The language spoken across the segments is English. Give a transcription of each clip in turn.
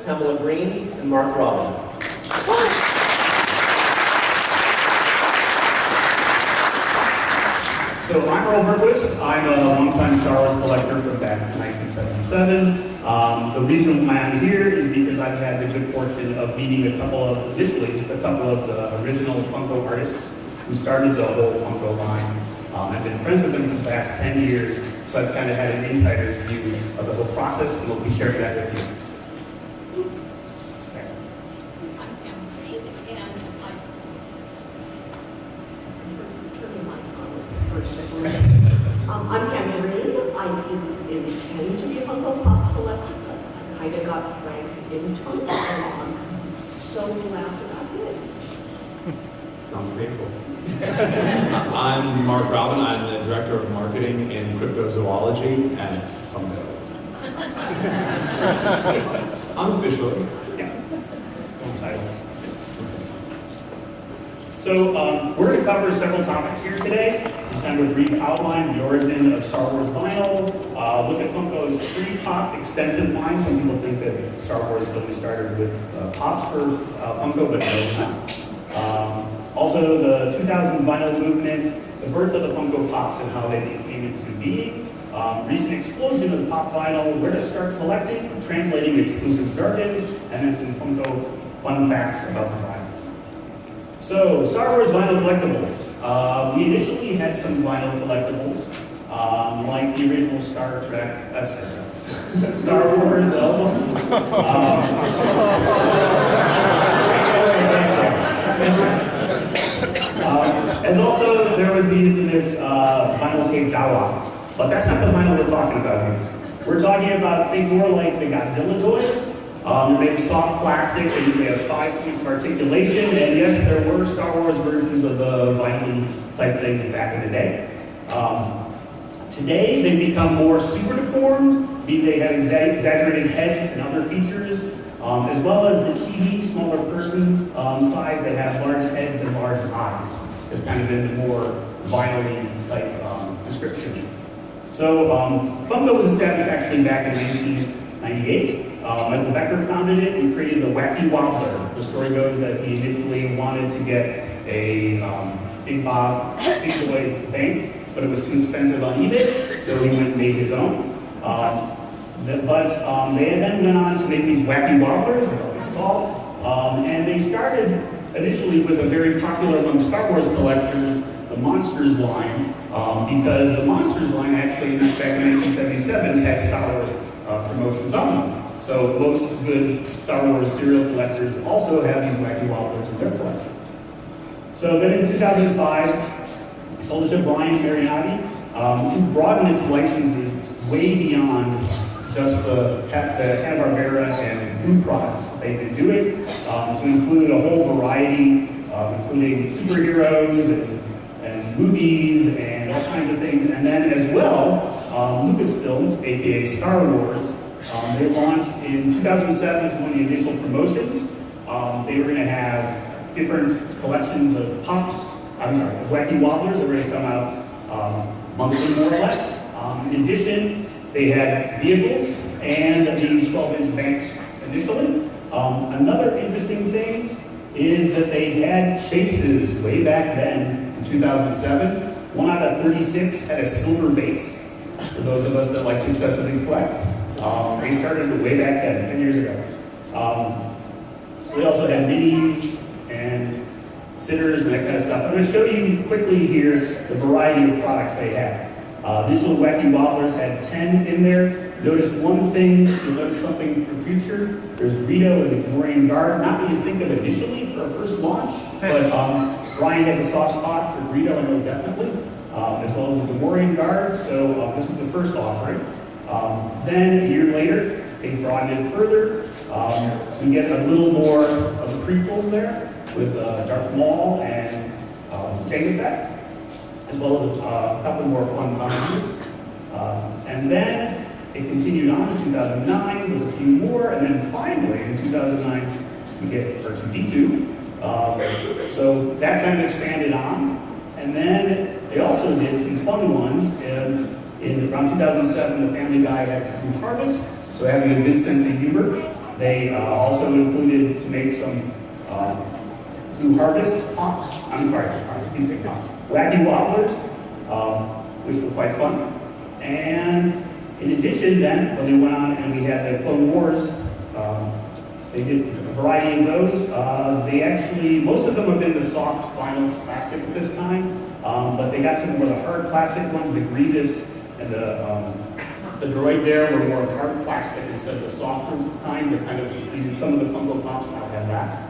Pam Green, and Mark Robben. So I'm Earl Bergquist. I'm a longtime Star Wars collector from back in 1977. The reason why I'm here is because I've had the good fortune of meeting initially a couple of the original Funko artists who started the whole Funko line. I've been friends with them for the past 10 years, so I've kind of had an insider's view of the whole process, and we'll be sharing that with you. I'm Pam Green, and I'm Pam Green. I didn't intend to be a Funko Pop collector, but I kind of got dragged into it, and I'm so glad that I did. Sounds painful. I'm Mark Robben. I'm the Director of Marketing in Cryptozoology at Funko. Unofficially. Yeah. Long title. So we're going to cover several topics here today. Just kind of a brief outline, the origin of Star Wars vinyl, look at Funko's pre-pop extensive line. Some people think that Star Wars really started with pops for Funko, but no, not. Also, the 2000s vinyl movement, the birth of the Funko Pops and how they came into being, recent explosion of pop vinyl, where to start collecting, translating exclusive jargon, and then some Funko fun facts about the vinyl. So, Star Wars vinyl collectibles. We initially had some vinyl collectibles, like the original Star Wars album. As also, there was the infamous vinyl cave Jawa. But that's not the vinyl we're talking about here. We're talking about, think more like the Godzilla toys. They're made of soft plastic, they usually have 5 points of articulation, and yes, there were Star Wars versions of the vinyl type things back in the day. Today, they've become more super deformed, meaning they have exaggerated heads and other features, as well as the chibi, smaller person size, they have large heads and large eyes. It's kind of been the more vinyl-y type description. So Funko was established actually back in 1998. Michael Becker founded it and created the Wacky Wobbler. The story goes that he initially wanted to get a big boy bank, but it was too expensive on eBay, so he went and made his own. They then went on to make these Wacky Wobblers, or what it's called, and they started initially with a very popular among Star Wars collectors, the Monsters line, because the Monsters line actually, back in 1977, had Star Wars promotions on them. So most good Star Wars serial collectors also have these Wacky Wobblers in their collection. So then in 2005, we sold it to Brian Mariotti, who broadened its licenses way beyond just the Hanna-Barbera and food products they've been doing, to include a whole variety, including superheroes and movies and all kinds of things. And then as well, Lucasfilm, aka Star Wars, they launched in 2007 as one of the initial promotions. They were going to have different collections of pops, of Wacky Wobblers that were going to come out monthly more or less. In addition, they had vehicles and these 12-inch banks initially. Another interesting thing is that they had chases way back then in 2007. 1 out of 36 had a silver base. For those of us that like to obsessively collect. They started way back then, 10 years ago. So they also had minis and sitters and that kind of stuff. I'm going to show you quickly here the variety of products they had. These little Wacky Wobblers had 10 in there. Notice one thing, you'll notice something for future. There's Rito and the Gamorrean Guard. Not what you think of initially for a first launch, but Brian has a soft spot for Rito, I know definitely, as well as the Gamorrean Guard. So this was the first offering. Then a year later, they broadened it further. We get a little more of the prequels there with Darth Maul and Jango Fett, as well as a couple more fun bounties. And then it continued on in 2009 with a few more, and then finally in 2009 we get R2-D2. So that kind of expanded on, and then they also did some fun ones. In around 2007, the Family Guy had to do Harvest, so having a good sense of humor. They also included to make some Blue Harvest pops. I'm sorry, pops. Wacky Wobblers, which were quite fun. And in addition, then, when they went on and we had the Clone Wars, they did a variety of those. They actually, most of them have been the soft vinyl plastic at this time, but they got some more of the hard plastic ones. The Grievous and the droid there were more hard plastic instead of the softer kind. They're kind of, even some of the Funko Pops now have that.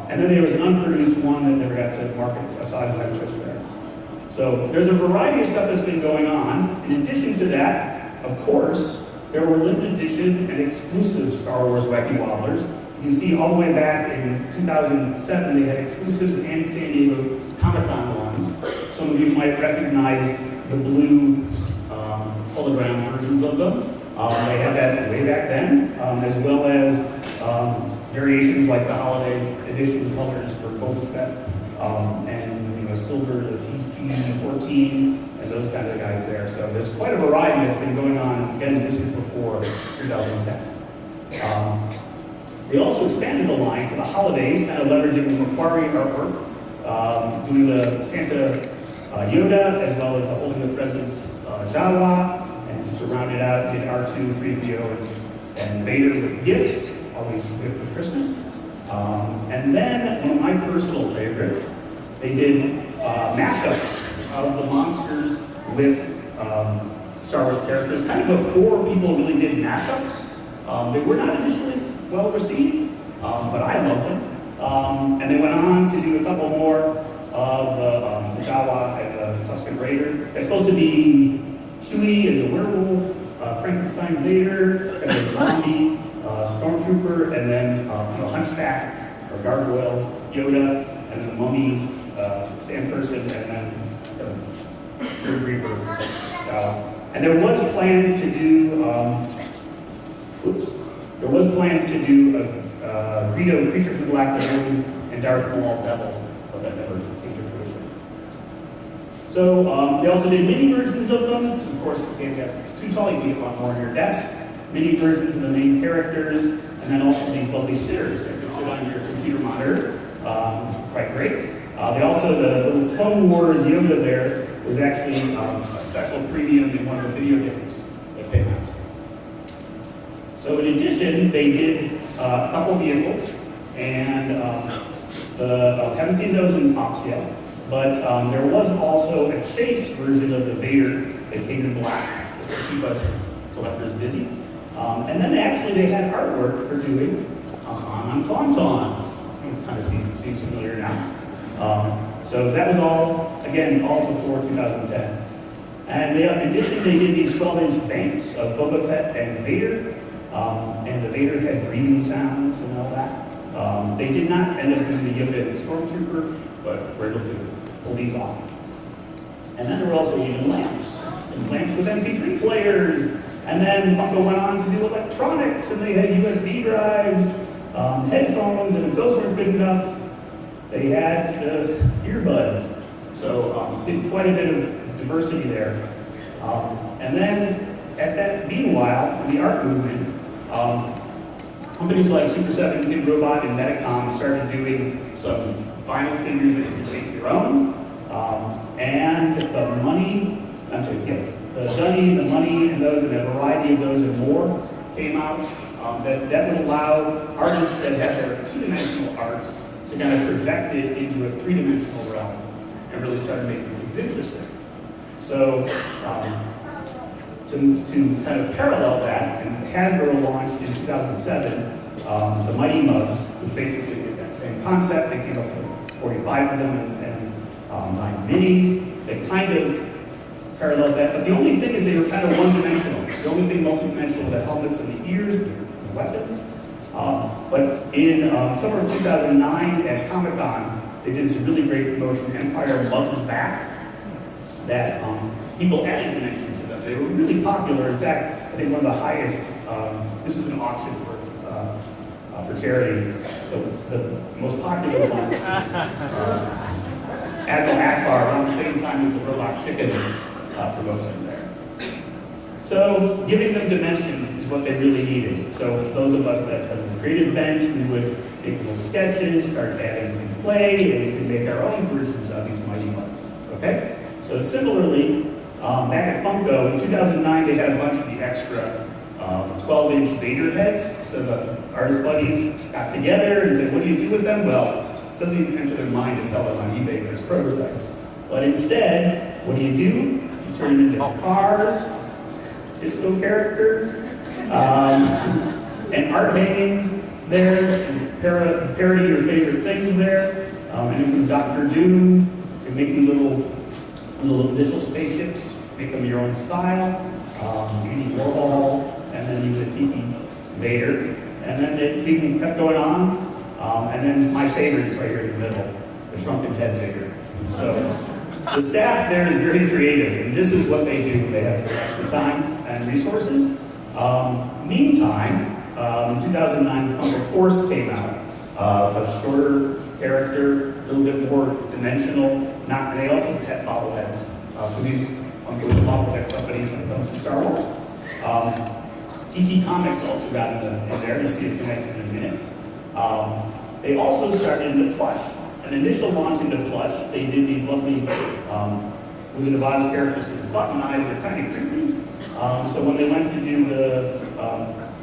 And then there was an unproduced one that never got to market aside by twist there. So there's a variety of stuff that's been going on. In addition to that, of course, there were limited edition and exclusive Star Wars Wacky Wobblers. You can see all the way back in 2007, they had exclusives and San Diego Comic-Con ones. Some of you might recognize the blue hologram versions of them. They had that way back then, as well as variations like the holiday edition colors for Boba Fett, and silver, the TC-14, and those kind of guys there. So there's quite a variety that's been going on. Again, this is before 2010. They also expanded the line for the holidays, kind of leveraging the Macquarie artwork, doing the Santa Yoda, as well as the Holding the Presents Jawa, and just to round it out, did R2, 3PO, and Vader with gifts, always good for Christmas. And then, one of my personal favorites, they did mashups of the monsters with Star Wars characters, kind of before people really did mashups. They were not initially well received, but I loved them. And they went on to do a couple more of the Jawa and the Tusken Raider. It's supposed to be Chewie as a werewolf, Frankenstein Vader as a zombie, Stormtrooper, and then Hunchback or Gargoyle Yoda, and the Mummy Sand Person, and then Grim Reaper. And there was plans to do, there was plans to do a Greedo Creature from the Black Lagoon and Darth Maul Devil, but that never came to fruition. So they also did mini versions of them. Because of course, if you have too tall, you can get a lot more on your desk. Mini versions of the main characters, and then also these lovely sitters that can sit on your computer monitor. Quite great. They also, the little Clone Wars Yoda there was actually a special premium in one of the video games that came out. So in addition, they did a couple of vehicles, and haven't seen those in pops yet, but there was also a chase version of the Vader that came in black, just to keep us collectors busy. And then they had artwork for doing on Tauntaun. Kind of seems familiar now. So that was all, again, all before 2010. And in addition, they did these 12-inch banks of Boba Fett and Vader, and the Vader had breathing sounds and all that. They did not end up doing the Yoda and Stormtrooper, but were able to pull these off. And then there were also even lamps, and lamps with MP3 players. And then Funko went on to do electronics, and they had USB drives, headphones, and if those weren't good enough, they had earbuds. So did quite a bit of diversity there. And then, meanwhile, in the art movement, companies like Super 7, Kid Robot, and Metacom started doing some vinyl figures that you could make your own. And the money, the Dunny, the money, and those, and a variety of those and more came out. That would allow artists that had their two-dimensional art to kind of project it into a three-dimensional realm and really start making things interesting. So to kind of parallel that, and Hasbro launched in 2007 the Mighty Mugs, which basically did that same concept. They came up with 45 of them and 9 minis. They kind of paralleled that, but the only thing is they were kind of one-dimensional. The only thing multi-dimensional were the helmets and the ears, the weapons. But in summer of 2009 at Comic-Con, they did some really great promotion, Empire Mugs Back, that people added dimension to them. They were really popular. In fact, I think one of the highest, this was an auction for charity, the most popular one is Admiral Akbar around the same time as the Robot Chicken promotions there. So giving them dimension is what they really needed. So those of us that have a creative bent, we would make little sketches, start adding some play, and we could make our own versions of these mighty bugs. Okay? So similarly, back at Funko, in 2009, they had a bunch of the extra 12-inch Vader heads. So the artist buddies got together and said, what do you do with them? Well, it doesn't even enter their mind to sell them on eBay for as prototypes. But instead, what do? You turn them into cars, disco characters, and art hangings there, and parody your favorite things there, and from Dr. Doom to making little visual spaceships, make them your own style, you need Warhol, and then you get Tiki Vader, and then people kept going on, and then my favorite is right here in the middle, the shrunken head Vader. So the staff there is very creative, and this is what they do. They have extra time and resources. Meantime, in 2009, Funko Force came out, a shorter character, a little bit more dimensional. And they also had bobbleheads, because Funko is a bobblehead company when it comes to Star Wars. DC Comics also got in there. You'll see it connected in a minute. They also started into plush. An initial launch into plush, they did these lovely Wizard of Oz characters with button eyes. They're kind of creepy. So when they went to do the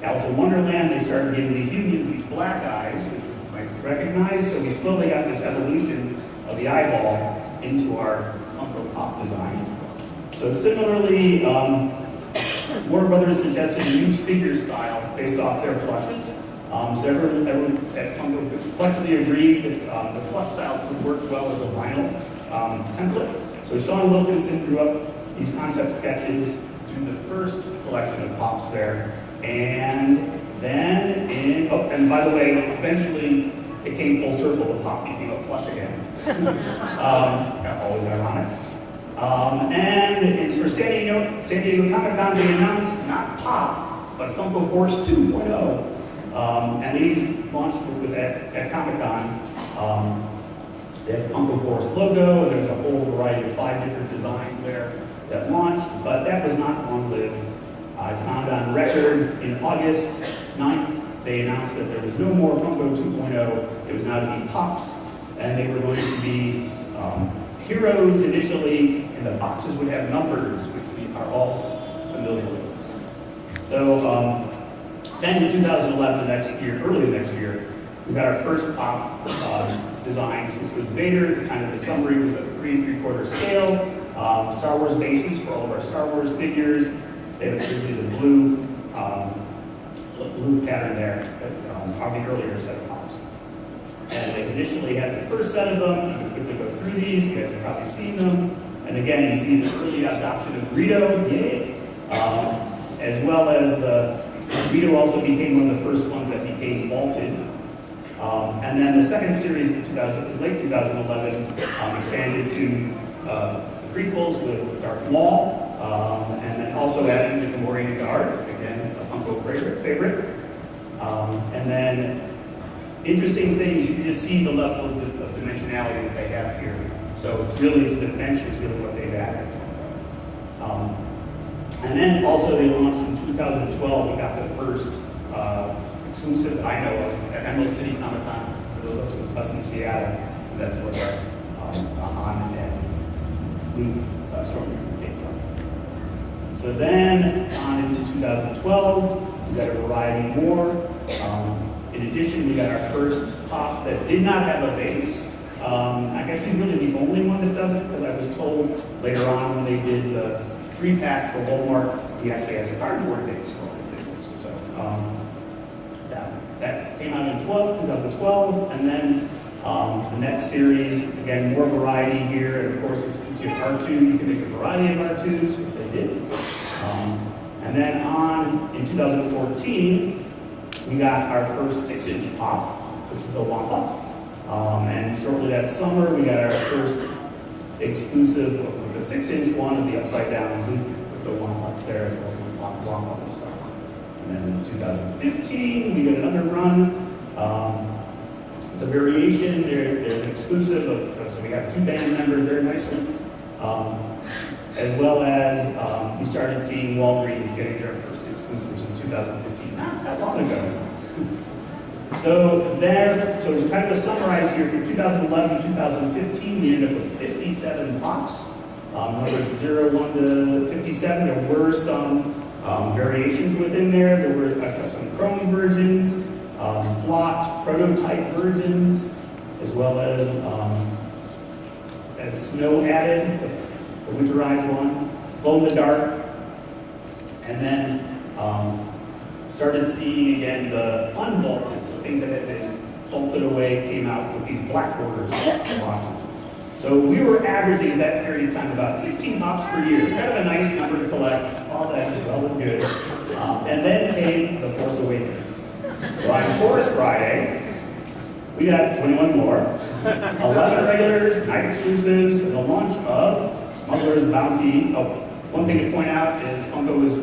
Alice in Wonderland, they started giving the humans these black eyes, which you might recognize. So we slowly got this evolution of the eyeball into our Funko Pop design. So similarly, Warner Brothers suggested a new figure style based off their plushes. So everyone at Funko collectively agreed that the plush style would work well as a vinyl template. So Sean Wilkinson drew up these concept sketches to the first collection of pops there. And then, and by the way, eventually it came full circle. The pop became a plush again. Always ironic. And it's for San Diego Comic-Con. They announced not Pop, but Funko Force 2.0. And these launched at Comic-Con. They have the Funko Force logo. There's a whole variety of 5 different designs there that launched, but that was not long-lived. I found on record in August 9th, they announced that there was no more Funko 2.0. It was now to be Pops, and they were going to be heroes initially, and the boxes would have numbers, which we are all familiar with. So then in 2011, the next year, early next year, we got our first Pop designs, which was Vader. Kind of the summary was a 3 3/4 scale. Star Wars bases for all of our Star Wars figures. They have usually the blue pattern there on the earlier set of Pops. And they initially had the first set of them. I'm going to quickly go through these. You guys have probably seen them. And again, you see the early adoption of Greedo, yay! As well as Greedo also became one of the first ones that became vaulted. And then the second series in late 2011 expanded to prequels with Darth Maul, and then also added the Gamorrean Guard, again, a Funko favorite. And then, interesting things, you can just see the level of dimensionality that they have here. So it's really, the dimension is really what they've added. And then also they launched in 2012, we got the first exclusive I know of at Emerald City Comic Con, for those of us in Seattle, and that's where Han and Luke Stormtrooper came from. So then, on into 2012, we got a variety more. In addition, we got our first Pop that did not have a base. I guess he's really the only one that doesn't, because I was told later on when they did the 3-pack for Walmart, he actually has a cardboard base for all the figures. So that came out in 2012, and then the next series, again, more variety here. And of course, since you have R2, you can make a variety of R2s, which they did. And then in 2014, we got our first 6-inch Pop, which is the Wampa. And shortly that summer, we got our first exclusive with the 6-inch one of the upside down Luke with the Wampa there, as well as the Wampa and stuff. And then in 2015, we got another run. The variation, there's an exclusive, so we have 2 band members there nicely. As well as we started seeing Walgreens getting their first exclusives in 2015, not that long ago. So to kind of summarize here, from 2011 to 2015, we ended up with 57 pops. Numbers 0, 1 to 57, there were some variations within there. There were some chrome versions, flocked prototype versions, as well as snow added, the winterized ones, glow in the dark, and then started seeing again the unvaulted, so things that had been vaulted away came out with these black borders boxes. So we were averaging at that period of time about 16 pops per year. Kind of a nice number to collect, all that was well and good. And then came The Force Awakens. So on Force Friday, we got 21 more, 11 regulars, 9 exclusives, and the launch of Smuggler's Bounty. Oh, one thing to point out is Funko was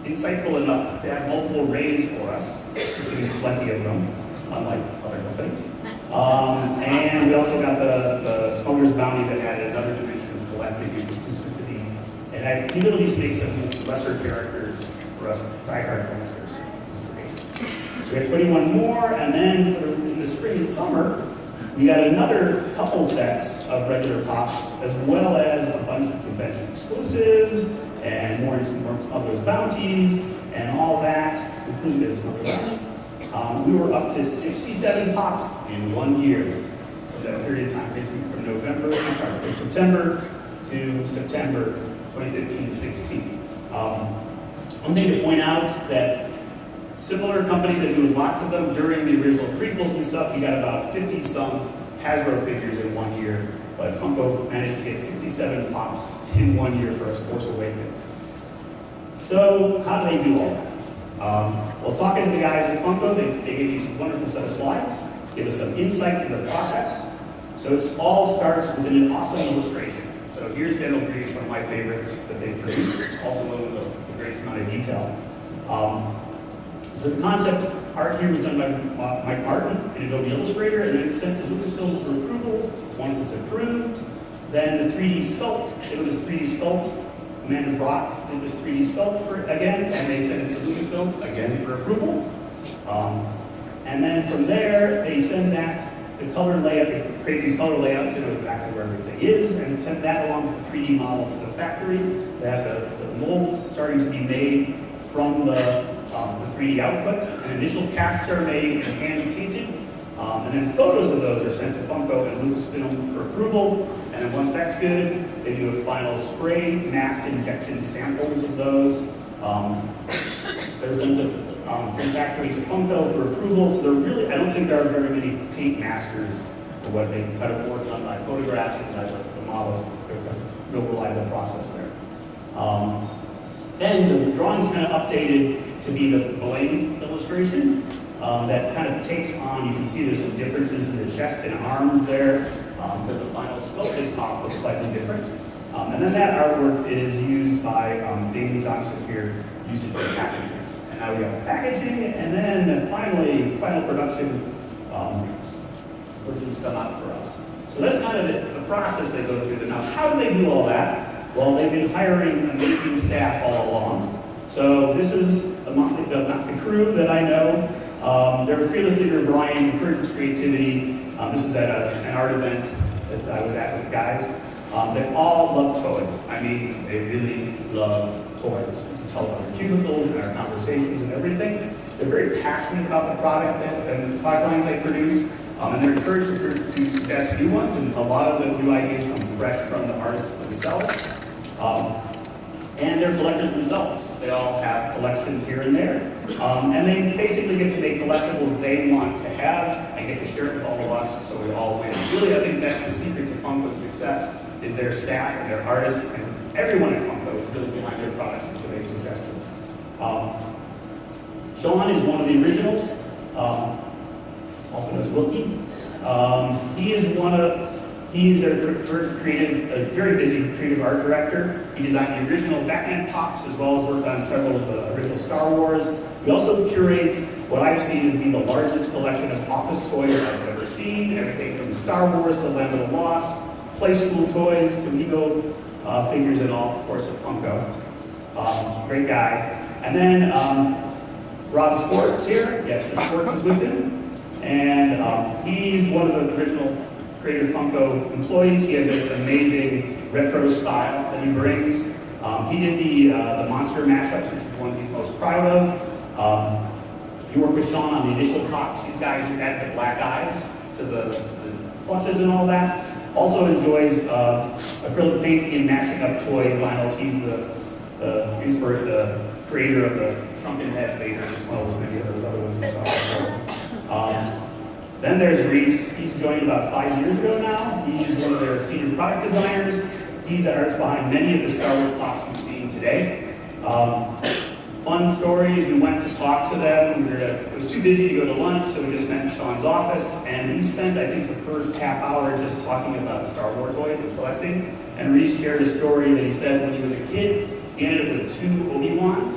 insightful enough to have multiple rays for us. There's plenty of them, unlike other companies. And we also got the Smuggler's Bounty that added another dimension of collecting and exclusivity, and had the ability to make some lesser characters for us diehard collectors. So we had 21 more, and then in the spring and summer, we got another couple sets of regular pops, as well as a bunch of convention exclusives, and more Smuggler's Bounties, and all that, including the Smuggler's Bounty. We were up to 67 pops in 1 year for that period of time, basically from September to September 2015-16. One thing to point out that similar companies that do lots of them during the original prequels and stuff, you got about 50-some Hasbro figures in 1 year, but Funko managed to get 67 pops in 1 year for Force Awakens. So how do they do all that? Well, talking to the guys at Funko, they gave these wonderful set of slides, give us some insight into the process. So it all starts with an awesome illustration. So here's General Grease, one of my favorites that they produced, also one with the greatest amount of detail. So the concept art here was done by Mike Martin in Adobe Illustrator, and then it's sent to Lucasfilm for approval. Once it's approved, then the 3D sculpt, it was 3D sculpt. Amanda Brock did this 3D sculpt again, and they sent it to Lucasfilm again for approval. And then from there, they send that, the color layout, they create these color layouts to know exactly where everything is, and send that along with the 3D model to the factory. They have the molds starting to be made from the 3D output, and initial casts are made and hand-painted, and then photos of those are sent to Funko and Lucasfilm for approval, and then once that's good, they do a final spray, mask injection samples of those. They're sent from factory to Funko for approval, so there really, I don't think there are very many paint masters for what they kind of work on by photographs and by the models. They're a real reliable process there. Then the drawing's kind of updated to be the blade illustration that kind of takes on, you can see there's some differences in the chest and arms there because the final sculpted pop looks slightly different. And then that artwork is used by Damien Johnson here, using for packaging. And now we got the packaging, and then finally, final production versions come out for us. So that's kind of the process they go through. Now, how do they do all that? Well, they've been hiring amazing staff all along. So this is the crew that I know. They're fearless leader Brian, encourages creativity. This was at an art event that I was at with the guys. They all love toys. I mean, they really love toys. You can tell by their cubicles and our conversations and everything. They're very passionate about the product and the product lines they produce. And they're encouraged to suggest new ones, and a lot of the new ideas come fresh from the artists themselves. And they're collectors themselves. They all have collections here and there. And they basically get to make collectibles they want to have and get to share it with all of us so we all win. Really, I think that's the secret to Funko's success, is their staff and their artists, and everyone at Funko is really behind their products and to make suggestions. Sean is one of the originals, also known as Wilkie. He's a very busy creative art director. He designed the original Batman Pops, as well as worked on several of the original Star Wars. He also curates what I've seen to be the largest collection of office toys I've ever seen. Everything from Star Wars to Land of the Lost, Play School toys to Lego figures, and all, of course, at Funko. Great guy. And then Rob Schwartz here. Yes, Schwartz is with him. And he's one of the original Creator Funko employees. He has an amazing retro style that he brings. He did the monster mashups, which is one he's most proud of. He worked with Sean on the initial props. These guys who add the black eyes to the plushes and all that. Also enjoys acrylic painting and mashing up toy vinyls. He's the creator of the Shrunken Head Vader, as well as many of those other ones you saw before. Then there's Reese. He's joined about 5 years ago now. He's one of their senior product designers. He's the artist behind many of the Star Wars pops we've seen today. Fun stories. We went to talk to them. It was too busy to go to lunch, so we just met in Sean's office, and we spent, I think, the first half hour just talking about Star Wars toys and collecting. And Reese shared a story that he said when he was a kid, he ended up with 2 Obi-Wans,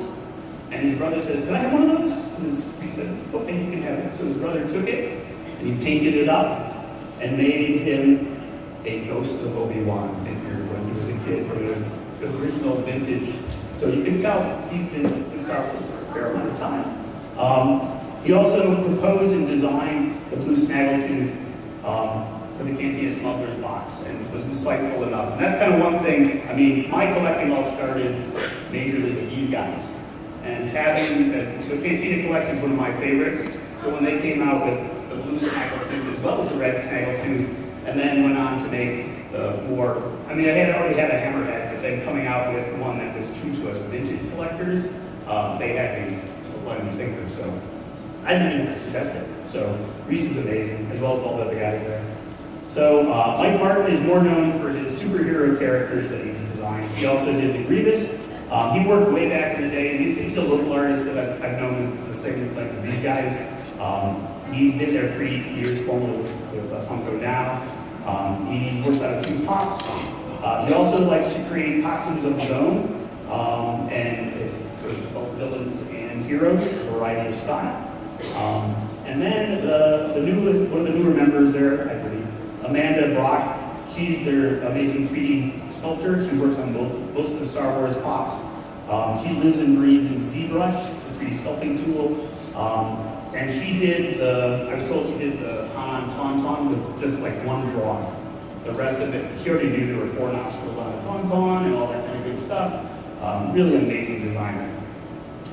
and his brother says, "Can I have one of those?" And he said, "Okay, you can have it." So his brother took it, and he painted it up, and made him a Ghost of Obi-Wan figure when he was a kid for the original vintage. So you can tell he's been with Star Wars for a fair amount of time. He also proposed and designed the blue snaggletooth for the Cantina Smuggler's box, and was insightful enough. And that's kind of one thing. I mean, my collecting all started majorly with these guys. And having the Cantina collection is one of my favorites. So when they came out with the blue snaggletooth as well as the red snaggletooth, and then went on to make the more, I mean, I already had a hammerhead, but then coming out with one that was true to us vintage collectors, they had me one and sinker, so I didn't even have to suggest it. So Reese is amazing, as well as all the other guys there. So Mike Martin is more known for his superhero characters that he's designed. He also did the Grievous. He worked way back in the day, and he's a local artist that I've known the same like as these guys. He's been there 3 years formerly with Funko now. He works out of 2 pops. He also likes to create costumes of his own, and it's for both villains and heroes, a variety of style. And then one of the newer members there, I believe, Amanda Brock. She's their amazing 3D sculptor. She works on most of the Star Wars pops. She lives and breathes in ZBrush, the 3D sculpting tool. And she did I was told she did the Han Tauntaun with just like one drawing. The rest of it, she already knew there were 4 nostrils on a Tauntaun and all that kind of good stuff. Really amazing designer.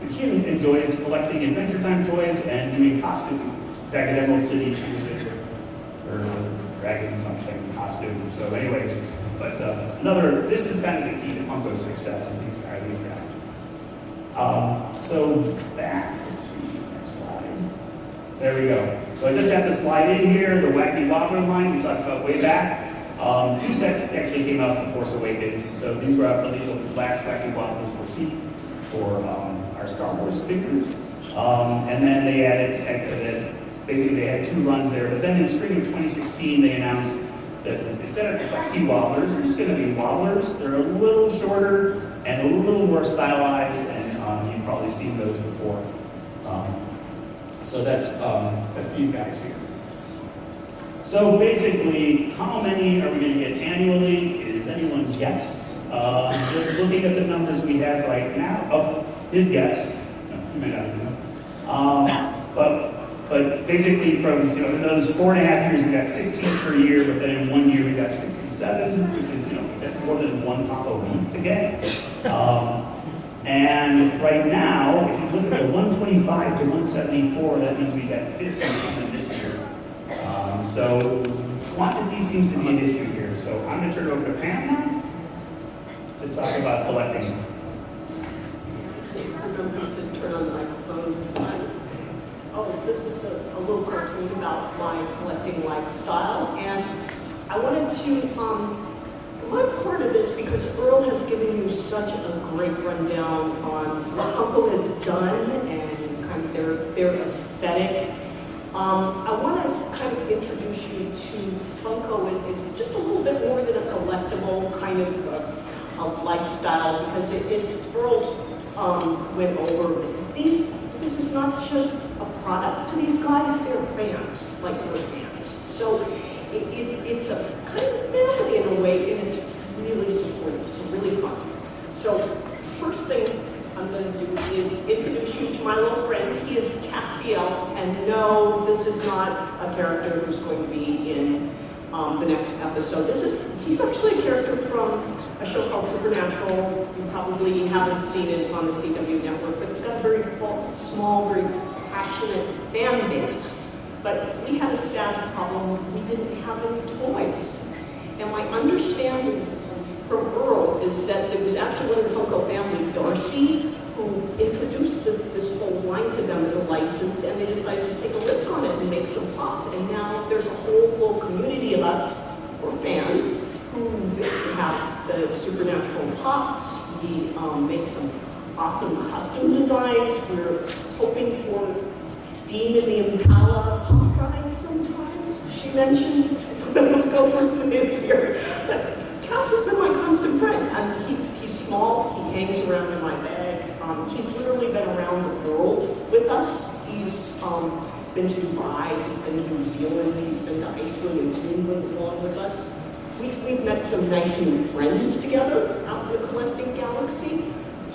And she enjoys collecting Adventure Time toys and doing costume. Back at Emerald City, she was or was it Dragon something costume. So anyways, but this is kind of the key to Funko's success is these guys. So back, let's see, next slide. There we go. So I just have to slide in here, the Wacky Wobbler line we talked about way back. 2 sets actually came out for Force Awakens. So these were the last Wacky Wobblers we'll see for our Star Wars figures. And then they added, basically they had 2 runs there. But then in spring of 2016, they announced that instead of Wacky Wobblers, they're just going to be Wobblers. They're a little shorter and a little more stylized, and you've probably seen those before. So that's these guys here. So basically, how many are we going to get annually is anyone's guess. Just looking at the numbers we have right now, his guess. No, you may not know. But basically from, in those 4.5 years, we got 16 per year, but then in 1 year we got 67, which is, that's more than 1 pop a week to get. And right now, if you look at the 125 to 174, that means we got 50 coming this year. So quantity seems to be an issue here. So I'm going to turn it over to Pam now to talk about collecting. Remember to turn on the microphones. Oh, this is a little cartoon about my collecting lifestyle, and I wanted to I'm part of this because Earl has given you such a great rundown on what Funko has done and kind of their aesthetic. I want to kind of introduce you to Funko as just a little bit more than a collectible kind of a lifestyle, because it's Earl went over this is not just a product to these guys, they're fans, like we're fans. So it's a kind of family in a way, and it's really supportive, so really fun. So first thing, I'm going to do is introduce you to my little friend. He is Castiel, and no, this is not a character who's going to be in the next episode. He's actually a character from a show called Supernatural. You probably haven't seen it on the CW network, but it's got a very small, very passionate fan base. But we had a sad problem. We didn't have any toys. And my understanding from Earl is that it was actually one of the Funko family, Darcy, who introduced this whole line to them as a license, and they decided to take a risk on it and make some pops. And now there's a whole little community of us, or fans, who have the Supernatural pops. We make some awesome custom designs. We're hoping for Dean and the Impala pop ride sometime. She mentioned go for some here. But Cass has been my constant friend, and he's small. He hangs around in my bag. He's literally been around the world with us. He's been to Dubai. He's been to New Zealand. He's been to Iceland and Greenland along with us. We've met some nice new friends together out in the collecting galaxy.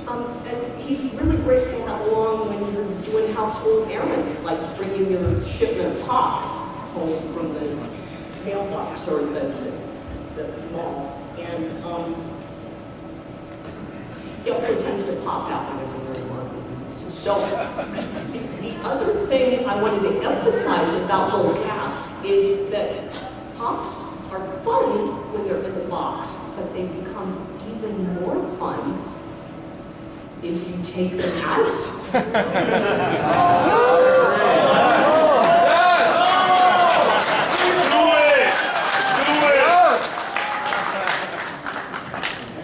And he's really great to have along when you're doing household errands, like bringing your shipment of pops home from the mailbox or the mall. And he also tends to pop out when there's a very long. So the other thing I wanted to emphasize about little Cass is that pops are fun when they're in the box, but they become even more fun if you take them out.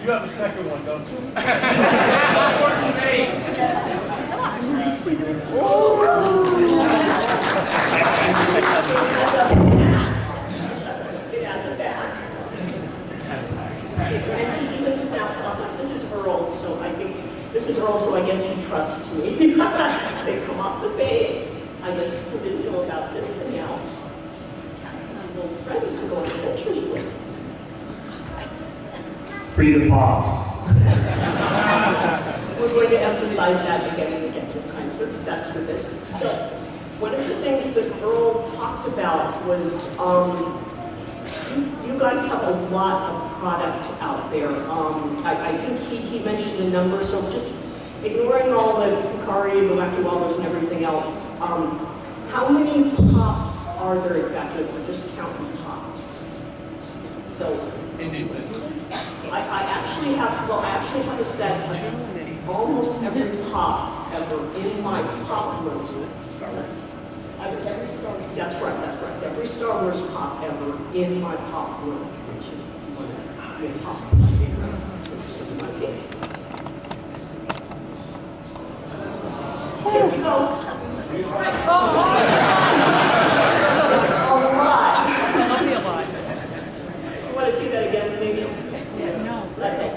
You have a second one, don't you? It has a back. And he even snaps off. Like, this is Earl, so I guess he trusts me. They come off the base. I guess people didn't know about this, and now Cassie's a little ready to go on adventures with. Free the pops. We're going to emphasize that again and again. We're kind of obsessed with this. So, one of the things that Earl talked about was you guys have a lot of product out there. I think he mentioned a number, so just ignoring all the Takari, the Wacky Wallers, and everything else, how many pops are there exactly if we're just counting pops? So, I actually have a set of almost every pop ever in my pop room. Star Wars. That's right. Every Star Wars pop ever in my pop room. Here we go. That's a lot. You want to see that again, maybe? Yeah, no. Okay.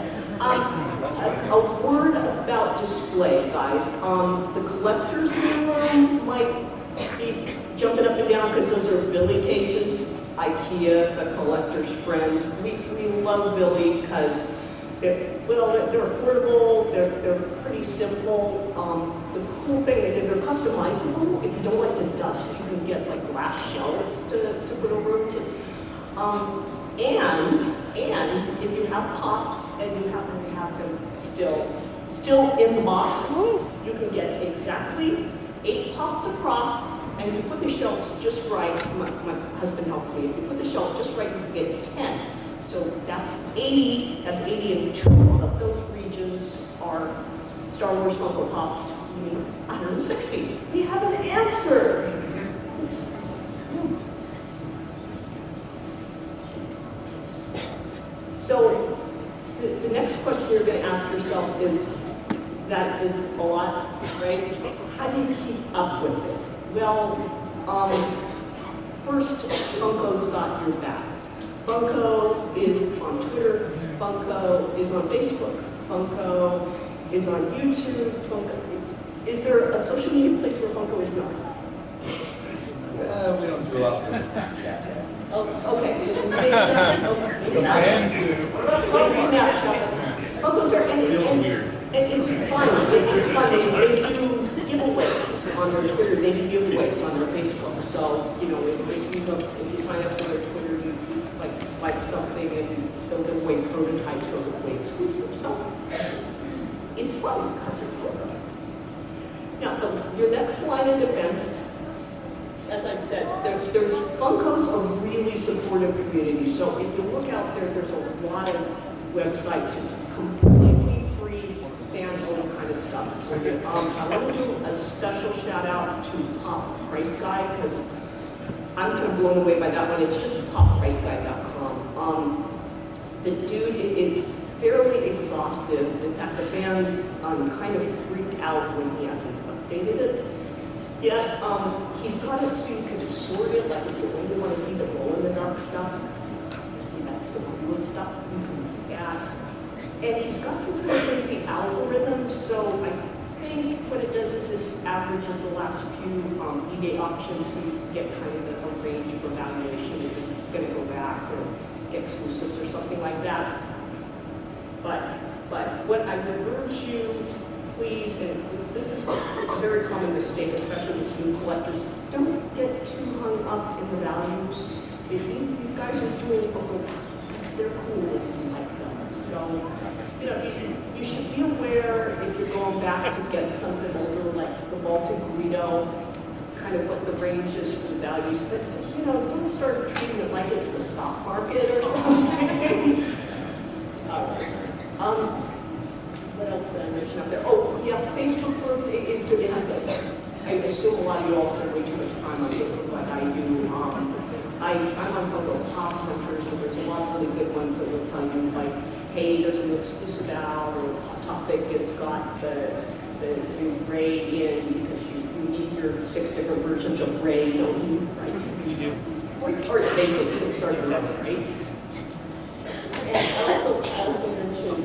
A word about display, guys. The collectors in the room might be jumping up and down because those are Billy cases. IKEA, the collector's friend. We love Billy because they're affordable, they're pretty simple. The cool thing is they're customizable. If you don't like to dust, you can get like glass shelves to put over them. And if you have pops and you happen to have them still in the box, you can get exactly 8 pops across, and if you put the shelves just right, my husband helped me, if you put the shelves just right, you can get 10. So that's 80, and 2 of those regions are Star Wars Funko Pops, 160. We have an answer. So the next question you're going to ask yourself is, that is a lot, right? How do you keep up with it? Well, first, Funko's got your back. Funko is on Twitter, Funko is on Facebook, Funko is on YouTube, is there a social media place where Funko is not? We don't do a lot of this Snapchat. Oh, okay. The fans do. Funko's there, Feels weird. And it's fun. It's fun. They do giveaways on their Twitter. They do giveaways on their Facebook. So, you know, if you sign up for their Twitter, you like something, and they'll give away prototypes or way exclusive. So it's fun because it's fun. Now, your next line of defense, as I said, there's Funko's a really supportive community. So if you look out there, there's a lot of websites just completely free, fan-owned kind of stuff. I want to do a special shout out to Pop Price Guide because I'm kind of blown away by that one. It's just poppriceguide.com. The dude is fairly exhaustive. In fact, the fans kind of freak out when he hasn't updated it. Yet, he's got it so you can sort it, like if you only want to see the glow-in-the-dark stuff, see that's the cool stuff, you can do that. And he's got some kind of crazy algorithms, so I think what it does is it averages the last few eBay auctions, so you get kind of a range for valuation if you're going to go back or get exclusives or something like that. But what I would urge you, please, and this is a very common mistake, especially with new collectors, don't get too hung up in the values. These guys are doing Funko Pops, they're cool and you like them. So, you know, you should be aware if you're going back to get something older, like the Malta Guido, kind of what the range is for the values. But, you know, don't start treating it like it's the stock market or something. All right. What else did I mention up there? Oh, yeah, Facebook groups, it's good to have that. I assume a lot of you all spend way too much time on Facebook like I do. I'm on Funko Pop Hunters, and there's a lot of really good ones that will tell you, like, hey, there's an exclusive out, or Hot Topic has got the new Ray in, because you need your 6 different versions of Ray, don't you? Right? You do. Or it's vacant, you can start with that, right? And I also mentioned,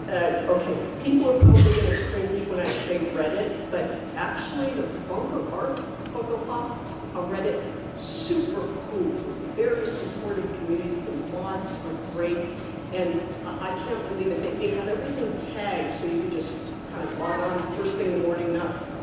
okay, people are probably going to cringe when I say Reddit, but actually the Funko Pop on Reddit, super cool, very supportive community. The mods are great, and I can't believe it. They have everything tagged, so you can just kind of log on first thing in the morning.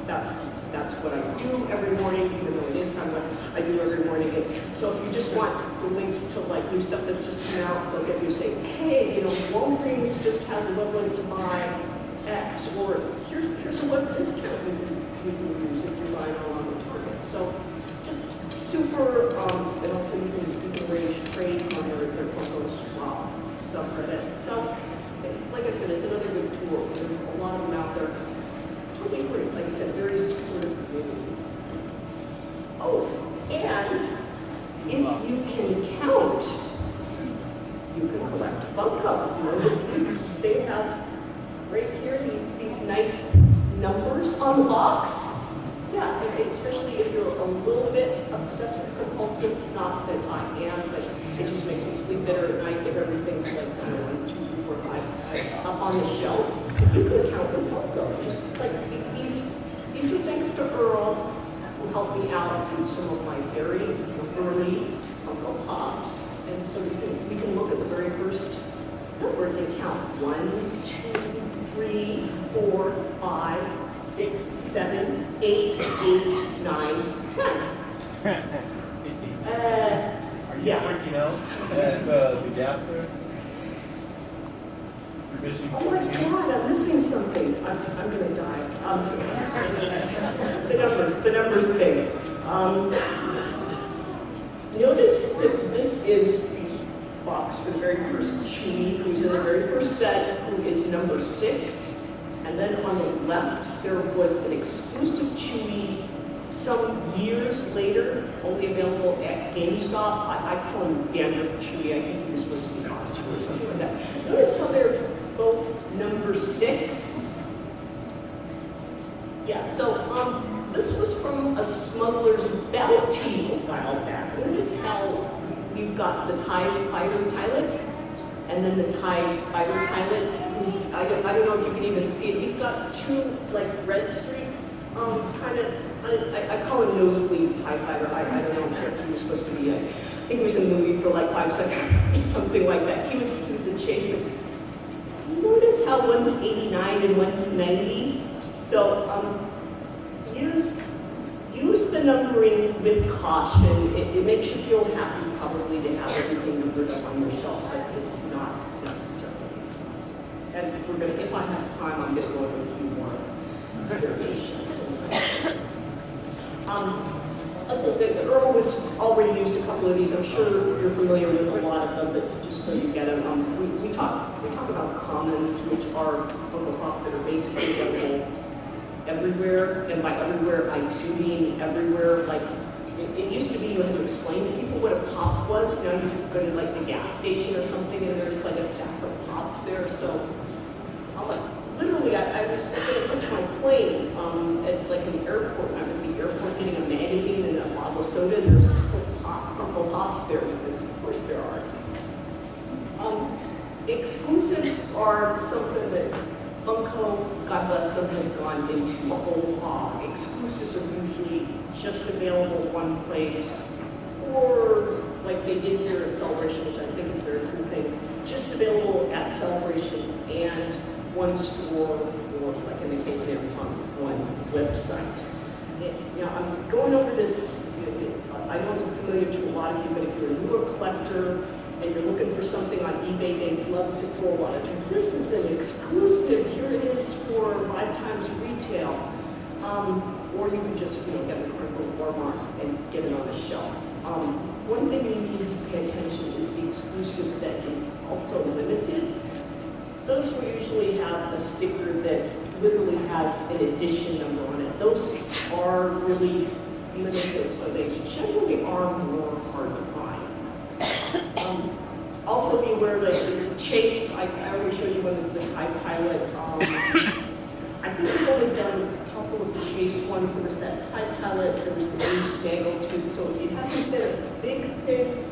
That's what I do every morning, even though it is kind of what I do every morning. And so if you just want the links to like new stuff that's just come out, they'll get you say, hey, you know, Walgreens just had the ability to buy X, or here's a web discount you can use if you're buying on the Target. So just super, and also you can arrange trades on their Funko subreddit. So like I said, it's another good tool. There's a lot of them out there. Totally free. Like I said, very supportive community. Oh, and if you can count, you can collect Funko. You know, they have right here these nice numbers on the box. Yeah, especially if you're a little bit obsessive compulsive, not that I am, but it just makes me sleep better at night if everything's like 1, 2, 3, 4, 5 up on the shelf. You can count them Funko. Just like these are thanks to Earl, who helped me out with some of my some early Funko Pops. And so we can look at the very first numbers and count 1, 2, 3, 4, 5, 6, 7, 8, 9, 10. Are you freaking out at the gap there? You're missing Oh my 14? God, I'm missing something. I'm going to die. The numbers thing. Notice that this is the box for the very first Chewie, who's in the very first set, who is number 6. And then on the left, there was an exclusive Chewie some years later, only available at GameStop. I call him Dandruff Chewie. I think he was supposed to be Pikachu or something like that. Notice how they're both number 6. Yeah, so this was from a smuggler's bounty a while back. Notice how we've got the TIE fighter pilot, and then the TIE fighter pilot, who's, I don't know if you can even see it, he's got 2 like red streaks, kind of, I call him nosebleed TIE fighter. I don't know what he was supposed to be. I think he was in the movie for like 5 seconds or something like that. He was the chase, but notice how how one's 89 and one's 90. So use the numbering with caution. It makes you feel happy probably to have everything numbered up on your shelf, but it's not necessarily exhaustive. And we're gonna, if I have time, I'm gonna go over a few more variations. Also, the Earl was already used a couple of these. I'm sure you're familiar with a lot of them, but just so you get them, we talk about commons, which are Funko Pop that are basically available everywhere, and by everywhere I do mean everywhere. Like it used to be you had to explain to people what a pop was. Now you go to like the gas station or something, and there's like a stack of pops there. So literally, I was going to catch my plane at like an airport. And I'm at the airport getting a magazine and a bottle of soda, and there's just like Funko Pops there because of course there are. Exclusives are something that Funko, God bless them, has gone into whole hog. Exclusives are usually just available one place, or like they did here at Celebration, which I think is a very cool thing, just available at Celebration and one store, or like in the case of Amazon, one website. Now I'm going over this, I know it's familiar to a lot of you, but if you're a newer collector, and you're looking for something on eBay, they'd love to throw a lot of time. This is an exclusive. Here it is for 5 times retail. Or you can just get it from Walmart and get it on the shelf. One thing you need to pay attention is the exclusive that is also limited. Those will usually have a sticker that literally has an edition number on it. Those are really limited, so they generally are more hard to find. Also be aware that the Chase, I already showed you one of the High Pilot. I think we've only done a couple of Chase ones. There was that High Pilot, there was the Blue Snaggletooth. So it hasn't been a big thing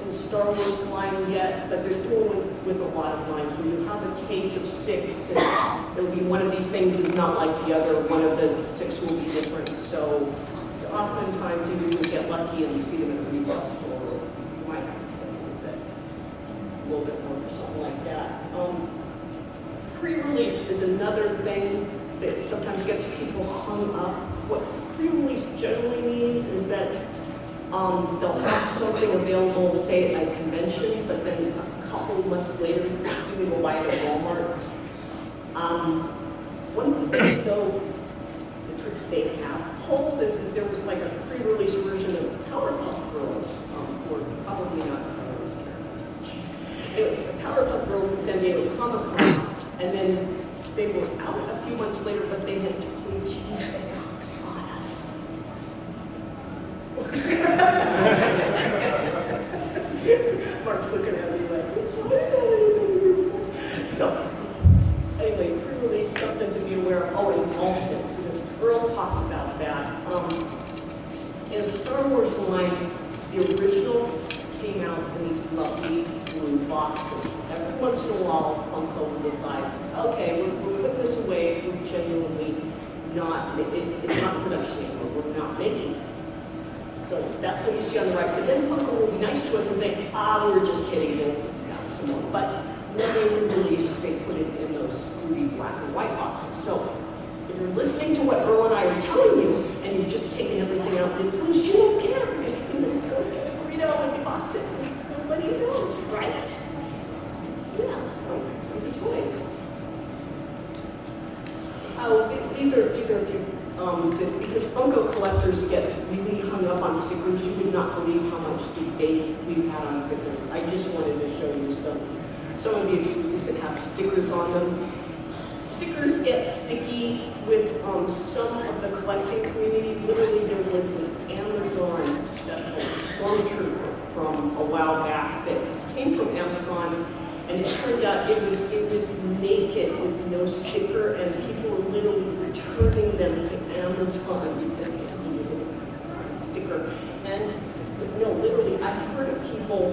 in Star Wars line yet, but they're doing it with a lot of lines. Where you have a case of 6, and it'll be one of these things is not like the other. One of the 6 will be different. So oftentimes you will get lucky and see them in a retail store. You might have a little bit more or something like that. Pre-release is another thing that sometimes gets people hung up. What pre-release generally means is that they'll have something available, say at a convention, but then a couple of months later, you will buy it at Walmart. One of the things, though, the tricks they have pulled is that there was like a pre-release version of Powerpuff Girls, or probably not Star Wars characters. It was Powerpuff Girls at San Diego Comic-Con, and then they were out a few months later, but they had totally changed the box on us. Mark's looking at me like, what? So, anyway, pre-release, something to be aware of. Oh, and Alton, because Earl talked about that. In Star Wars line, the originals came out in these lovely blue boxes. Every once in a while, Funko will decide, okay, we're putting this away, we're genuinely not, it's not production anymore, we're not making it. So that's what you see on the right. So then Funko will be nice to us and say, we were just kidding, we'll got some more. But when they release, they put it in those screwy black and white boxes. So if you're listening to what Earl and I are telling you, and you're just taking everything out and it's those, you don't care, because you can go read out empty boxes. Nobody knows, right? Yeah, so maybe toys. These are a few, because Funko collectors get really hung up on stickers. You would not believe how much debate we've had on stickers. I just wanted to show you some of the exclusives that have stickers on them. Stickers get sticky with some of the collecting community. Literally, there was an Amazon special Stormtrooper from a while back that came from Amazon, and it turned out it was naked with no sticker, and people were literally returning them to Amazon because they needed an Amazon sticker. And no, literally, I heard of people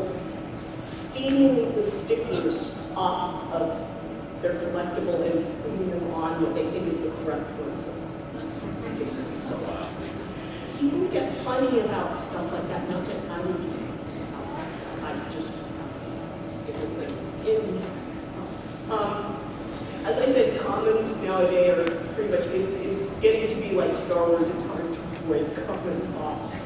stealing the stickers off of their collectible and putting them on what they think is the correct one. So stickers. So people get funny about stuff like that. Not that I would do. I just sticker things in. Star Wars, it's hard to avoid common pops.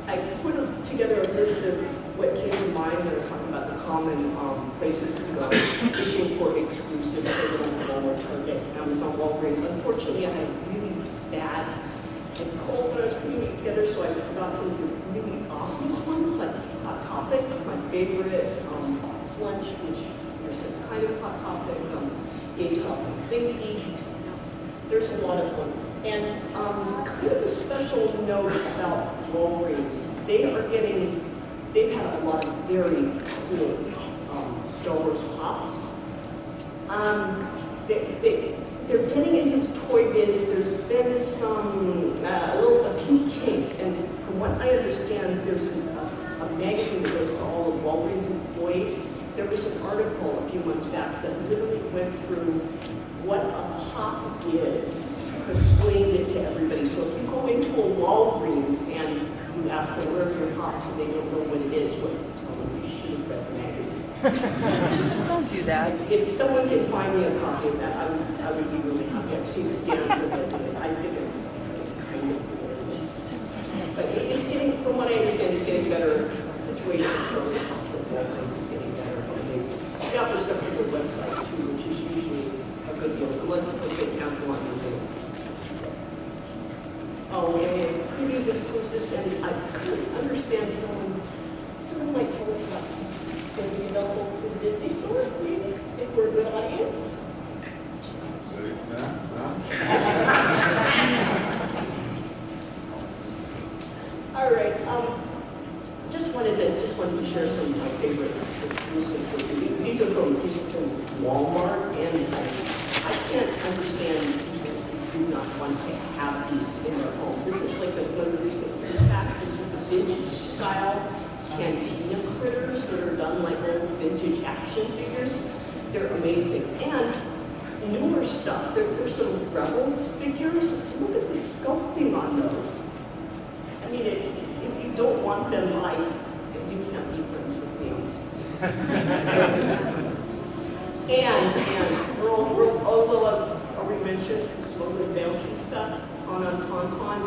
I put together a list of what came to mind when I was talking about the common places to go fishing for exclusives, so on Walmart, Target, Amazon, Walgreens. Unfortunately, I had a really bad and cold when I was putting it together, so I forgot some of the really obvious ones, like Hot Topic, my favorite, Slunch, which is kind of Hot Topic, GameStop, Thinky. There's a lot of them. And kind of a special note about Walgreens. They've had a lot of very cool Star Wars pops. They're getting into the toy biz. There's been a few kinks, and from what I understand, there's a magazine that goes to all of Walgreens employees. There was an article a few months back that literally went through what a pop is, explained it to everybody. So if you go into a Walgreens and you ask them where are your pops and they don't know what it is, well, tell them you should have read the magazine. Don't do that. If someone can find me a copy of that, I would be really happy. I've seen scans of it. I think it's kind of cool. But it's getting, from what I understand, it's getting better. Situation for the pops of Walgreens is getting better. They offer stuff to their website too, which is usually a good deal, unless it's a big council on your things. Oh, and previews exclusives, and I couldn't understand someone might tell us about something that's going to be available through the Disney store, maybe, if we're a good audience. All right, just wanted to share some of my favorite exclusives with you. These are from Walmart, and I can't understand these things who do not want to have these in their home. This is like one of the recent food packs. This is the vintage style cantina critters that are done like old vintage action figures. They're amazing. And newer stuff. There's some Rebels figures. Look at the sculpting on those. I mean, if you don't want them, you can't be friends with me. And Earl, although I've already mentioned the Smokeless Bounty stuff on Tauntaun,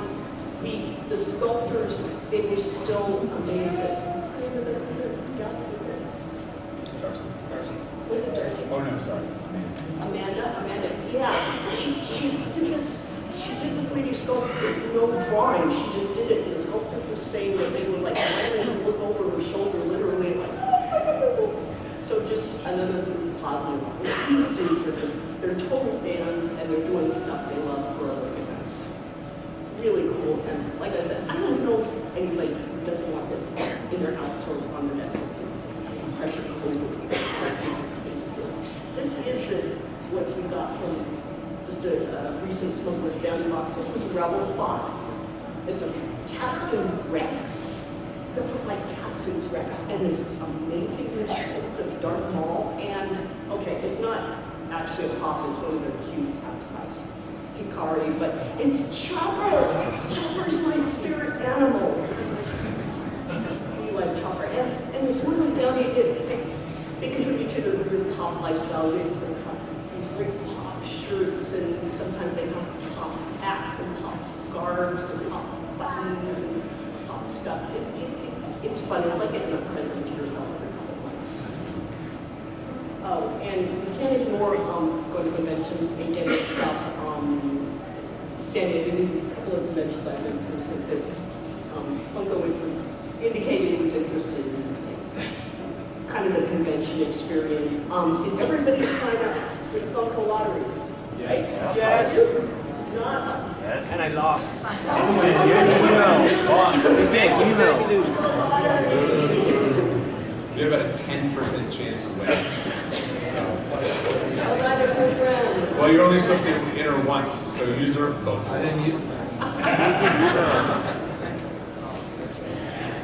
the sculptors, they were still amazing. Darcy. Was it Darcy? Oh, no, sorry. Amanda, yeah. She did this. She did the 3D sculpture with no drawing. She just did it. And the sculptors were saying that they were like planning to look over her shoulder, literally like. So just another positive. These dudes are they're total fans and they're doing stuff they love for a living. Really cool. And like I said, I don't know if anybody who doesn't want this in their house or on their desk. Pressure cooker. This is what we got from just a recent Smokeless Bounty box. This was a Rebels box. It's a Captain Rex. This is like Captain Rex. And this amazing sculpt of Darth Maul. And, okay, it's not actually a pop, it's one of their cute size Hikari, but it's Chopper! Chopper's my spirit animal. You like Chopper. And this Smokeless Bounty, they contribute to the pop lifestyle. They have these great pop shirts, and sometimes they have pop hats and pop scarves and pop buttons and pop stuff. It's fun. It's like getting a present to yourself every couple months. Oh, and you can't ignore going to conventions and getting stuff. Standing in a couple of conventions I've been through since Funko indicated he was interested in kind of the convention experience. Did everybody sign up for the Funko lottery? Yes. Yes. Not. Yes. And I lost. You have about a 10% chance to win. All right, friends. Well, you're only supposed to enter once, so use her both. I didn't use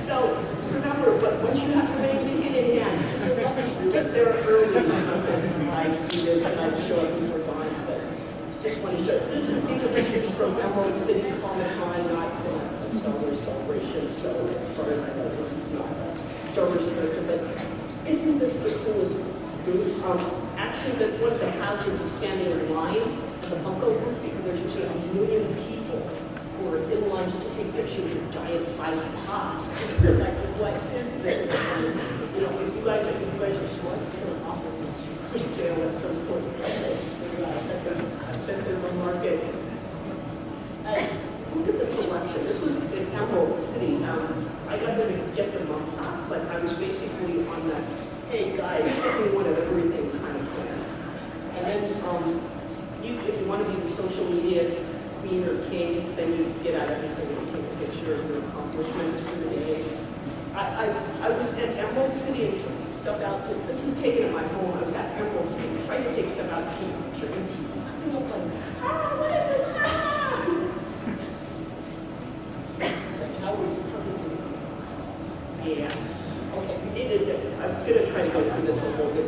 So remember, but once you have your main ticket in hand, get there early. I do this and I show up before dawn, but just want to show. These are pictures from Emerald City Comic Con, not from a Star Wars celebration. So as far as I know, this is not a Star Wars character, but isn't this the coolest booth? Actually, that's one of the hazards of standing in line. the Funko booth because there's usually a million people who are in line just to take pictures with giant sized pops. They're like, what is this? And, you know, if you guys are smart, you're going to office for sale at some point. I bet there's a market. Look at the selection. This was in Emerald City. I got there to get them on top, but I was basically on that, hey guys, give me one of everything kind of plan. And then if you want to be the social media queen or king, then you get out everything and take a picture of your accomplishments for the day. I was at Emerald City and took stuff out. This is taken at my home. I was at Emerald City and tried to take stuff out to keep a picture. And people coming up like, what is it? Yeah. Okay, we needed to, I was going to try to go through this a little bit.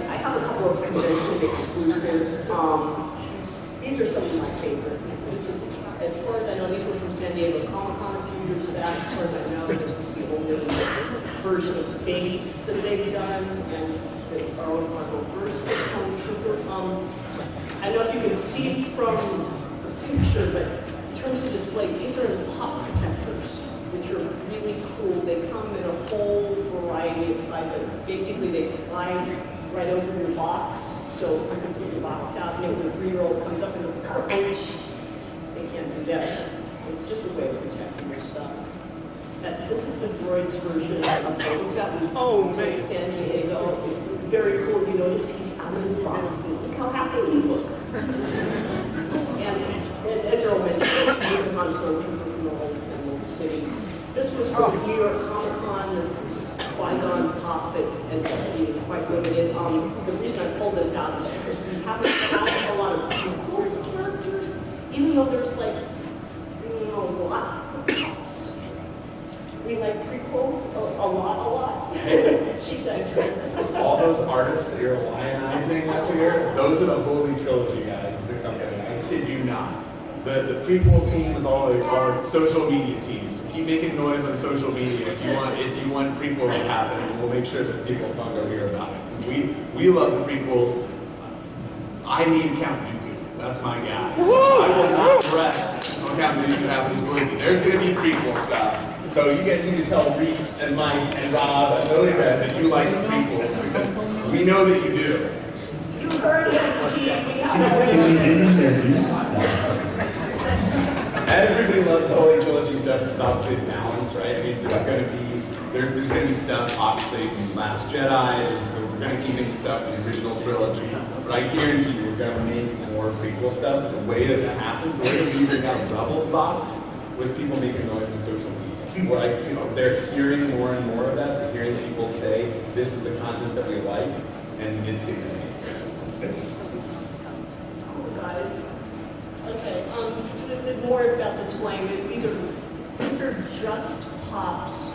I have a couple of convention exclusives. These are some of my favorites. As far as I know, these were from San Diego Comic-Con a few years back. As far as I know, this is the only version of base that they've done, and the Earl Bergquist Trooper. I don't know if you can see from the picture, but in terms of display, these are pop protectors, which are really cool. They come in a whole variety of sizes. Basically, they slide right over your box, so you can put your box out, and when a 3-year-old comes up and goes, garbage, they can't do that. It's just a way of protecting your stuff. This is the droids version of in San Diego. Very cool. You notice he's out of his box, and look how happy he looks. and as Earl mentioned, he's a Stormtrooper from the whole Emerald City. This was from New York Comic-Con, the Qui-Gon Pop that ended up being quite limited. The reason I pulled this out is because we haven't found a lot of prequels characters, even though there's like, a lot of pops. We like prequels a lot. She said. All those artists that you're lionizing up here, those are the holy trilogy guys of the company. I kid you not. The prequel team is all they call it social media teams. Keep making noise on social media if you want prequels to happen, and we'll make sure that people at Funko hear about it. We love the prequels. I need Count Dooku. That's my guy. I will not rest on Count Dooku happens to believe me. There's going to be prequel stuff. So you guys need to tell Reese and Mike and Rob and those guys that you like the prequels, because we know that you do. You heard it, team. We have Everybody loves the Holy Trilogy stuff. It's about good balance, right? I mean, there's going to be stuff, obviously, from Last Jedi. We're going to keep making stuff in the original trilogy. But I guarantee you, we're going to make more prequel stuff. The way that it happens, the way that we even got Rebels box, was people making noise on social media. They're hearing more and more of that. They're hearing people say, this is the content that we like, and it's getting made. Cool, guys. Okay, more about displaying. These are just pops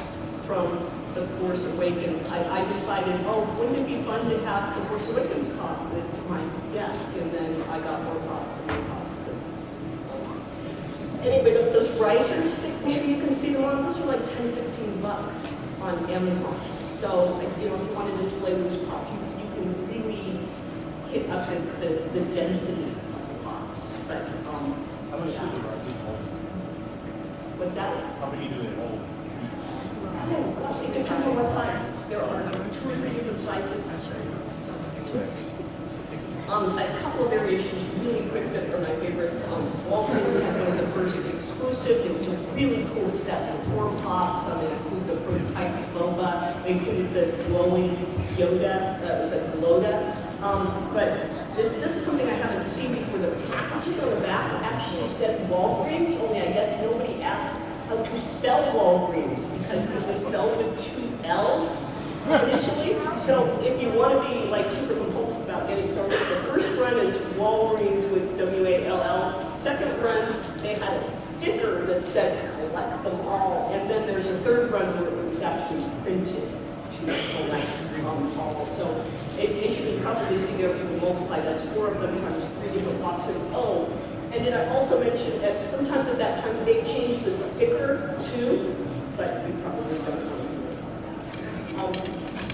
from The Force Awakens. I decided, wouldn't it be fun to have The Force Awakens pops at my desk? And then I got more pops and more pops. Anyway, those risers that maybe you can see them on, those are like $10-15 on Amazon. So, if you want to display those pops, you can really hit up the density of the pops. But, how much should the risers hold? What's that? How many do they hold? Oh, gosh, it depends on what size. There are 2 or 3 different sizes. A couple of variations really quick that are my favorites. Walgreens had one of the first exclusives. It was a really cool set of 4 pops. They include the prototype Boba. They included the glowing Yoda, the Gloda. But this is something I haven't seen before. The packaging on the back actually said Walgreens, only I guess nobody asked how to spell Walgreens because it was spelled with 2 L's initially. So if you want to be like super compulsive about getting started, the first run is Walgreens with W-A-L-L. Second run, they had a sticker that said collect them all. And then there's a third run where it was actually printed to collect them all. So as you can probably see there, if you multiply, that's 4 of them times 3 different boxes. Oh, and then I also mentioned that sometimes at that time they changed the sticker too, but you probably don't know.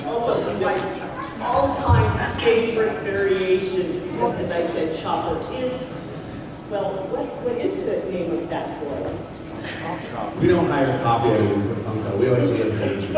Also, my all-time favorite variation, because as I said, Chopper is entire copy I use of Funko. We like to get pages.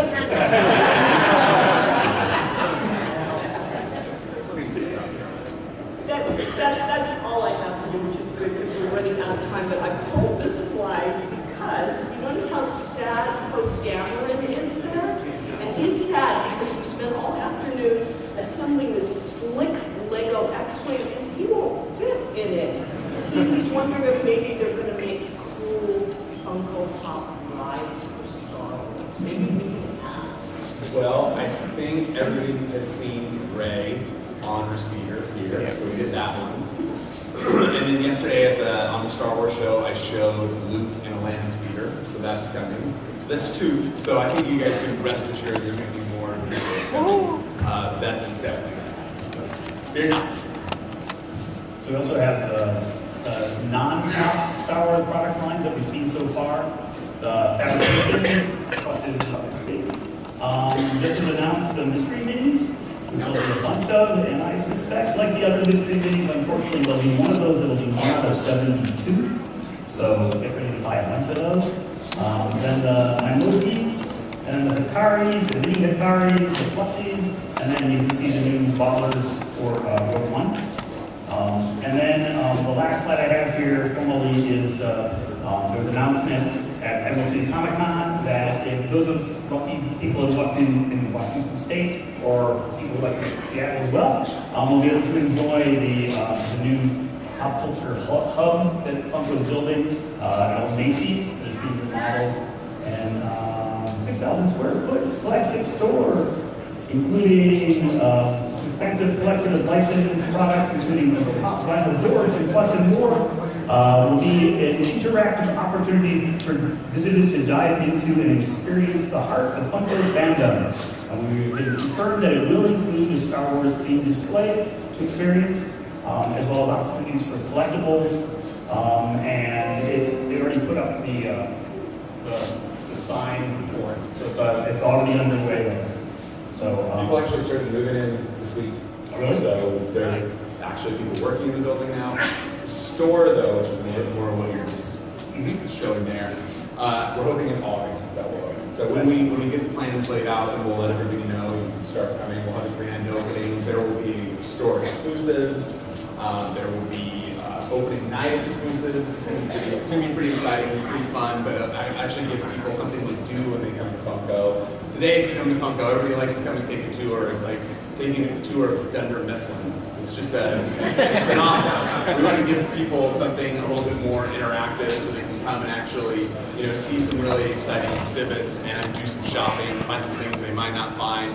That's all I have for you, which is good because we're running out of time. But I pulled this slide because you notice how sad Coach Dameron is there? And he's sad because we spent all afternoon assembling this slick Lego X-Wing and he won't fit in it. He's wondering if maybe they're going to make cool Funko Pop rides for Star Wars. Maybe we can ask. Well, I think everybody has seen Rey on her speeder here, so we did that one. And then yesterday on the Star Wars show, I showed Luke in a land speeder, so that's coming. So that's 2. So I think you guys can rest assured there's going to be more vehicles coming. That's definitely coming. Fear not. So we also have the non-pop Star Wars products lines that we've seen so far. The fabrications, just as announced, the mystery minis. We've built a bunch of, and I suspect, like the other mystery minis, unfortunately, there'll be one of those that'll be 1 out of 72. So get ready to buy a bunch of those. Then the Emojis, and the Hikaris, the mini Hikaris, the plushies, and then you can see the new bottlers for Rogue One. And then the last slide I have here formally is there was an announcement at SWCO Comic-Con that if those of lucky people in Washington State or people who like to Seattle as well will be able to enjoy the new pop culture hub that Funko's building at Macy's. It's being remodeled, and 6,000 square foot flagship store, including expensive collection of licensed products, including Pop, vinyls, doors, and plush and more, will be an interactive opportunity for visitors to dive into and experience the heart of Funko fandom. We've been confirmed that it will include a Star Wars themed display experience, as well as opportunities for collectibles, and they already put up the sign for it, so it's already underway. So people actually started moving in this week. Really? So there's actually people working in the building now. The store, though, which is more what you're just showing there, we're hoping in August that will open. So when we get the plans laid out, and we'll let everybody know, you can start coming. We'll have a grand opening. There will be store exclusives. There will be opening night exclusives. It's going to be pretty exciting, pretty fun, but I actually give people something to do when they come to Funko. Today, if you come to Funko, everybody likes to come and take a tour. It's like taking a tour of Denver Mifflin. It's just it's an office. We want to give people something a little bit more interactive so they can come and actually, see some really exciting exhibits and do some shopping, find some things they might not find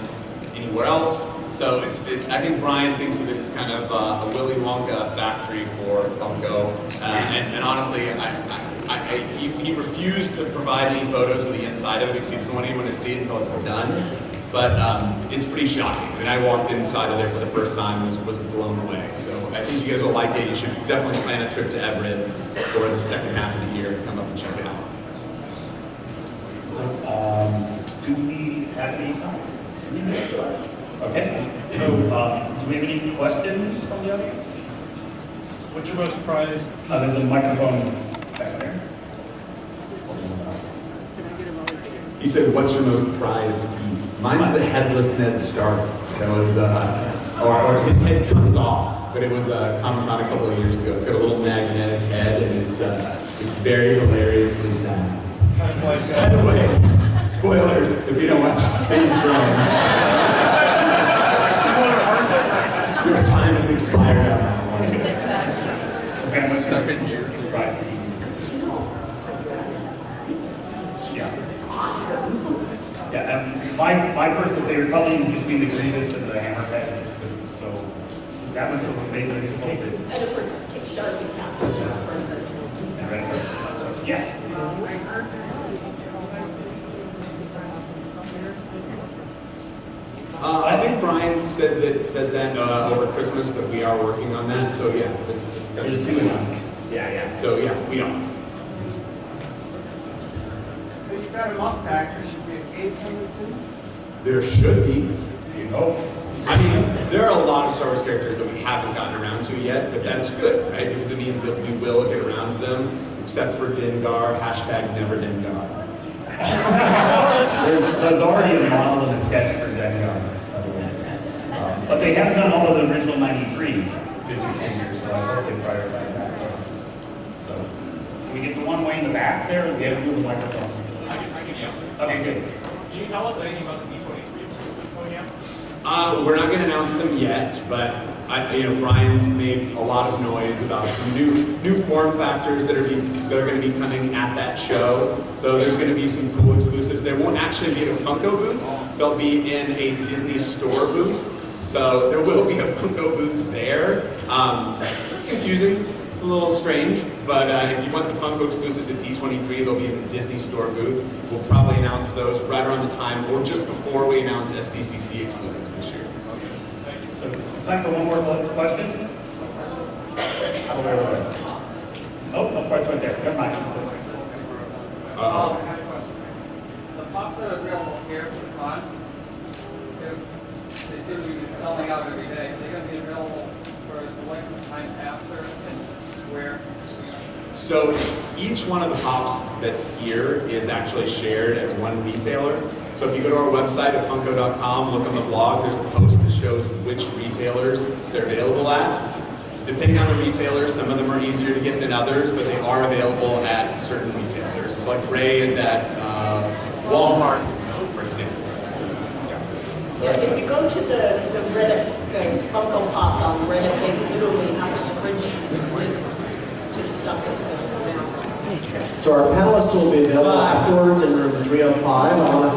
anywhere else. So I think Brian thinks of it as kind of a Willy Wonka factory for Funko. And honestly, he refused to provide any photos of the inside of it because he doesn't want anyone to see it until it's done. But it's pretty shocking. I mean, I walked inside of there for the first time and was blown away. So I think you guys will like it. You should definitely plan a trip to Everett for the second half of the year to come up and check it out. So, do we have any time? Okay. So, do we have any questions from the audience? What's your most prized? There's a microphone back there. He said, "What's your most prized piece?" Mine's the headless Ned Stark. That was, or his head comes off, but it was Comic-Con a couple of years ago. It's got a little magnetic head, and it's very hilariously sad. By the way, spoilers if you don't watch Game of Thrones. Your time has expired on that one. Okay, what's your prized piece? Yeah, my personal favorite probably is between the Grievous and the Hammerhead, just because it's so, that one's so amazingly sculpted. And of course, kick shots and castles are So, yeah. I think Brian said that over Christmas that we are working on that. So yeah, it's kind of There's 2 ones. Yeah. So yeah, we are. So you've got a off tag. There should be a cave coming soon. There should be. Do you know? I mean, there are a lot of Star Wars characters that we haven't gotten around to yet, but that's good, right? Because it means that we will get around to them, except for Dengar, #NeverDengar. There's already a model and a sketch for Gen Con, but they haven't done all of the original 93 vintage figures, so I hope they prioritize that. So can we get the one way in the back there? We have to do the microphone. I can yell. Okay, good. Can you tell us anything about the D23 exclusives coming out? We're not going to announce them yet, but Brian's made a lot of noise about some new form factors that are going to be coming at that show. So there's going to be some cool exclusives. They won't actually be at a Funko booth. They'll be in a Disney store booth. So there will be a Funko booth there. Confusing, a little strange, but if you want the Funko exclusives at D23, they'll be in the Disney store booth. We'll probably announce those right around the time or just before we announce SWCO exclusives this year. So time for one more question. Oh, no, part's right there. Never mind. The pops that are available here for the con, if they seem to be selling out every day, they're going to be available for the length of time after and where? So each one of the pops that's here is actually shared at one retailer. So if you go to our website at funko.com, look on the blog, there's a post that shows which retailers they're available at. Depending on the retailer, some of them are easier to get than others, but they are available at certain retailers. So like Ray is at Walmart, for example. If you go to the Reddit, Funko Pop on Reddit, they literally have a spreadsheet of links to the stuff that's going to come out. So our panelists will be available afterwards in room 305. I want to thank